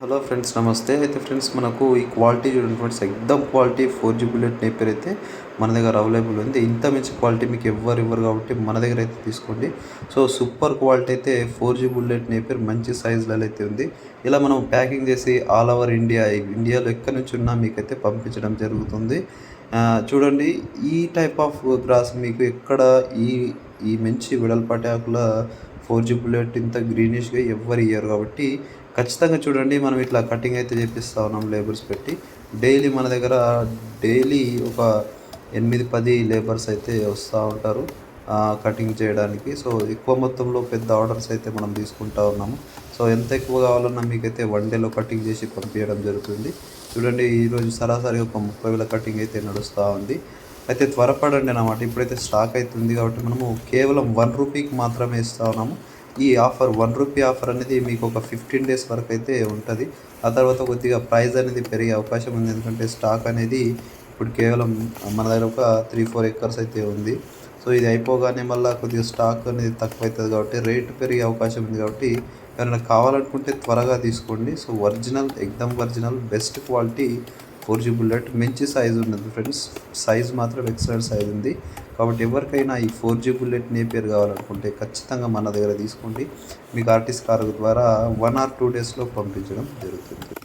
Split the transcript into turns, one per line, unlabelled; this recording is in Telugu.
హలో ఫ్రెండ్స్, నమస్తే. అయితే ఫ్రెండ్స్, మనకు ఈ క్వాలిటీ చూడండి ఫ్రెండ్స్, ఎక్దమ్ క్వాలిటీ 4G బుల్లెట్ నేపియర్ అయితే మన దగ్గర అవైలబుల్ ఉంది. ఇంత మంచి క్వాలిటీ మీకు ఎవ్వరు ఇవ్వరు కాబట్టి మన దగ్గర అయితే తీసుకోండి. సో సూపర్ క్వాలిటీ అయితే 4G బుల్లెట్ నేపియర్ మంచి సైజులలో అయితే ఉంది. ఇలా మనం ప్యాకింగ్ చేసి ఆల్ ఓవర్ ఇండియాలో ఎక్కడి నుంచి ఉన్నా మీకైతే పంపించడం జరుగుతుంది. చూడండి, ఈ టైప్ ఆఫ్ గ్రాస్ మీకు ఎక్కడ ఈ ఈ మంచి వెడల్పాటి ఆకుల 4G బుల్లెట్ ఇంత గ్రీనిష్గా ఎవ్వరు ఇయ్యరు కాబట్టి ఖచ్చితంగా చూడండి. మనం ఇట్లా కటింగ్ అయితే చేపిస్తూ ఉన్నాం లేబర్స్ పెట్టి. డైలీ మన దగ్గర డైలీ ఒక 8-10 లేబర్స్ అయితే వస్తూ ఉంటారు కటింగ్ చేయడానికి. సో ఎక్కువ మొత్తంలో పెద్ద ఆర్డర్స్ అయితే మనం తీసుకుంటా ఉన్నాము. సో ఎంత ఎక్కువ కావాలన్నా మీకైతే 1 డేలో కటింగ్ చేసి పంపించడం జరుగుతుంది. చూడండి, ఈరోజు సరాసరి ఒక 30,000 కటింగ్ అయితే నడుస్తూ ఉంది. అయితే త్వరపడండి అన్నమాట. ఇప్పుడైతే స్టాక్ అయితే ఉంది కాబట్టి మనము కేవలం 1 రూపీకి మాత్రమే ఇస్తూ ఉన్నాము. ఈ ఆఫర్ 1 రూపీ ఆఫర్ అనేది మీకు ఒక 15 డేస్ వరకు అయితే ఉంటుంది. ఆ తర్వాత కొద్దిగా ప్రైస్ అనేది పెరిగే అవకాశం ఉంది. ఎందుకంటే స్టాక్ అనేది ఇప్పుడు కేవలం మన దగ్గర ఒక 3-4 ఎకర్స్ అయితే ఉంది. సో ఇది అయిపోగానే మళ్ళీ కొద్దిగా స్టాక్ అనేది తక్కువ అవుతుంది కాబట్టి రేటు పెరిగే అవకాశం ఉంది. కాబట్టి ఎవరైనా కావాలనుకుంటే త్వరగా తీసుకోండి. సో ఎక్దమ్ original best quality 4G bullet మంచి సైజు ఉన్నది ఫ్రెండ్స్. సైజ్ మాత్రం ఎక్సలెంట్ సైజ్ ఉంది. కాబట్టి ఎవరికైనా ఈ 4G బుల్లెట్ నేపియర్ కావాలనుకుంటే ఖచ్చితంగా మన దగ్గర తీసుకోండి. మీకు ఆర్టీసీ కారు ద్వారా 1 or 2 డేస్లో పంపించడం జరుగుతుంది.